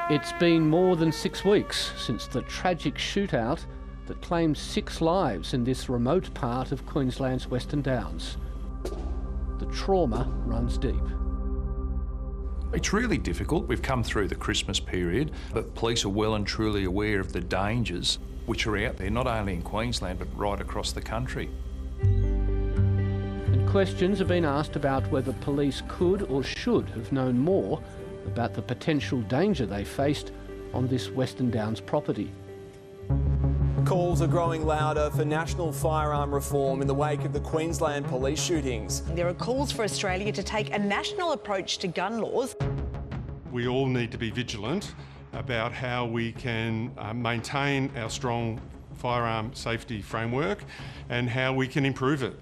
It's been more than 6 weeks since the tragic shootout that claimed 6 lives in this remote part of Queensland's Western Downs. The trauma runs deep. It's really difficult. We've come through the Christmas period, but police are well and truly aware of the dangers which are out there, not only in Queensland, but right across the country. And questions have been asked about whether police could or should have known more about the potential danger they faced on this Western Downs property. Calls are growing louder for national firearm reform in the wake of the Queensland police shootings. There are calls for Australia to take a national approach to gun laws. We all need to be vigilant about how we can maintain our strong firearm safety framework and how we can improve it.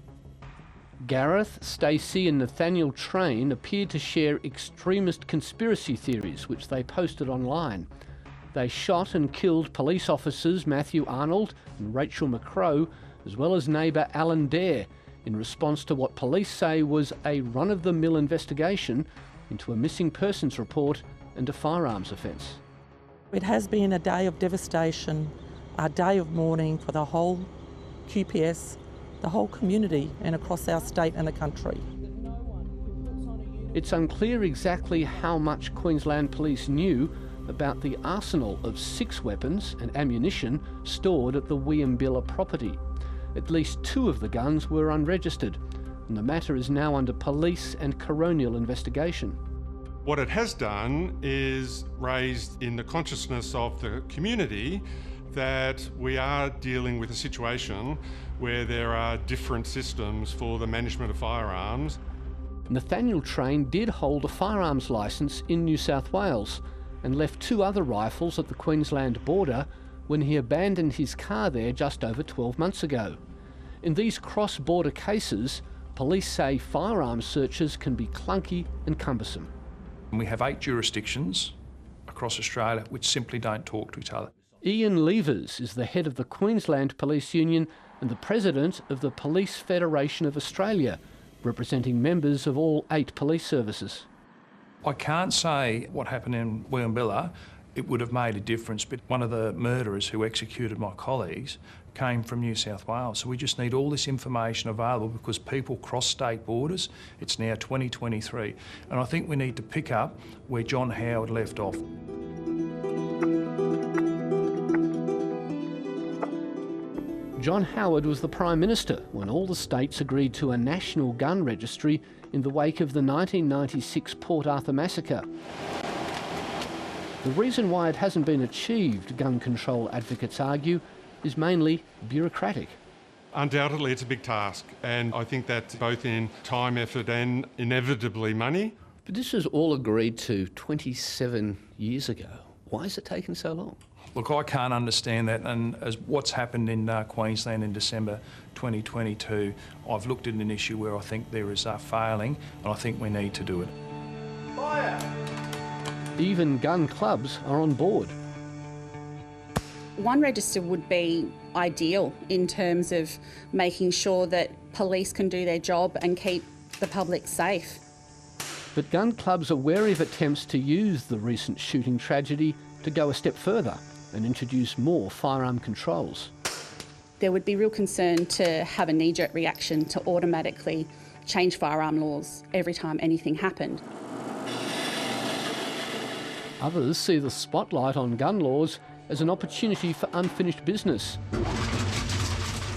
Gareth, Stacey and Nathaniel Train appeared to share extremist conspiracy theories which they posted online. They shot and killed police officers Matthew Arnold and Rachel McCrow, as well as neighbour Alan Dare, in response to what police say was a run-of-the-mill investigation into a missing persons report and a firearms offence. It has been a day of devastation, a day of mourning for the whole QPS, the whole community and across our state and the country. It's unclear exactly how much Queensland Police knew about the arsenal of 6 weapons and ammunition stored at the Weambilla property. At least 2 of the guns were unregistered, and the matter is now under police and coronial investigation. What it has done is raised in the consciousness of the community that we are dealing with a situation where there are different systems for the management of firearms. Nathaniel Train did hold a firearms licence in New South Wales and left 2 other rifles at the Queensland border when he abandoned his car there just over 12 months ago. In these cross-border cases, police say firearms searches can be clunky and cumbersome. We have 8 jurisdictions across Australia which simply don't talk to each other. Ian Levers is the head of the Queensland Police Union and the president of the Police Federation of Australia, representing members of all 8 police services. I can't say what happened in Weambilla, it would have made a difference, but one of the murderers who executed my colleagues came from New South Wales. So we just need all this information available because people cross state borders. It's now 2023. And I think we need to pick up where John Howard left off. John Howard was the Prime Minister when all the states agreed to a national gun registry in the wake of the 1996 Port Arthur massacre. The reason why it hasn't been achieved, gun control advocates argue, is mainly bureaucratic. Undoubtedly it's a big task, and I think that's both in time, effort and inevitably money. But this was all agreed to 27 years ago. Why has it taken so long? Look, I can't understand that, and as what's happened in Queensland in December 2022, I've looked at an issue where I think there is failing, and I think we need to do it. Fire! Even gun clubs are on board. One register would be ideal in terms of making sure that police can do their job and keep the public safe. But gun clubs are wary of attempts to use the recent shooting tragedy to go a step further and introduce more firearm controls. There would be real concern to have a knee-jerk reaction to automatically change firearm laws every time anything happened. Others see the spotlight on gun laws as an opportunity for unfinished business,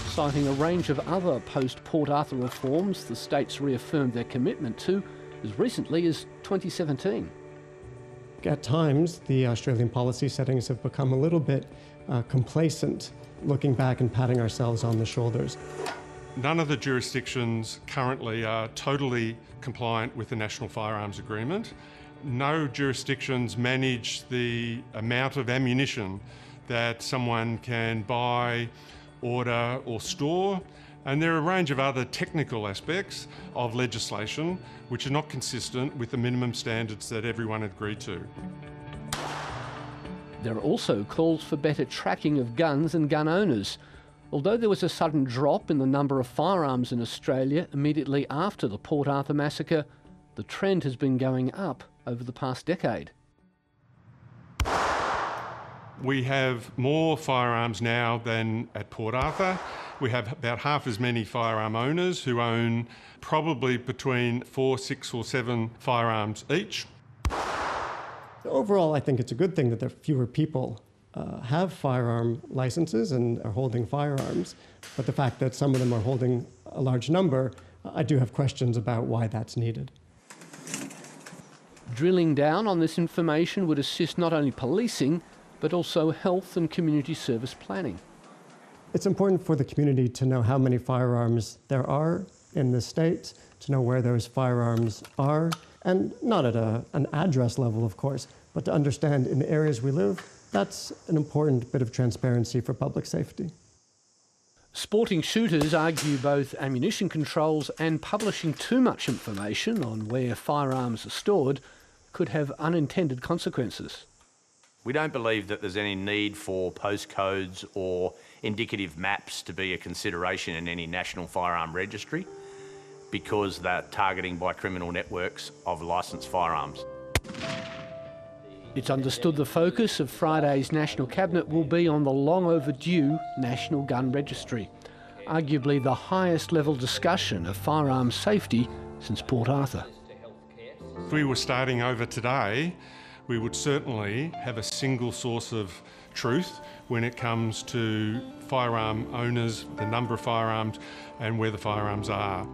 citing a range of other post-Port Arthur reforms the states reaffirmed their commitment to as recently as 2017. At times, the Australian policy settings have become a little bit complacent, looking back and patting ourselves on the shoulders. None of the jurisdictions currently are totally compliant with the National Firearms Agreement. No jurisdictions manage the amount of ammunition that someone can buy, order or store. And there are a range of other technical aspects of legislation which are not consistent with the minimum standards that everyone agreed to. There are also calls for better tracking of guns and gun owners. Although there was a sudden drop in the number of firearms in Australia immediately after the Port Arthur massacre, the trend has been going up over the past decade. We have more firearms now than at Port Arthur. We have about half as many firearm owners who own probably between 4, 6 or 7 firearms each. Overall, I think it's a good thing that there are fewer people have firearm licenses and are holding firearms, but the fact that some of them are holding a large number, I do have questions about why that's needed. Drilling down on this information would assist not only policing, but also health and community service planning. It's important for the community to know how many firearms there are in the state, to know where those firearms are, and not at an address level, of course, but to understand in the areas we live. That's an important bit of transparency for public safety. Sporting shooters argue both ammunition controls and publishing too much information on where firearms are stored could have unintended consequences. We don't believe that there's any need for postcodes or indicative maps to be a consideration in any national firearm registry because they're targeting by criminal networks of licensed firearms. It's understood the focus of Friday's National Cabinet will be on the long overdue National Gun Registry, arguably the highest level discussion of firearms safety since Port Arthur. If we were starting over today, we would certainly have a single source of truth when it comes to firearm owners, the number of firearms and where the firearms are.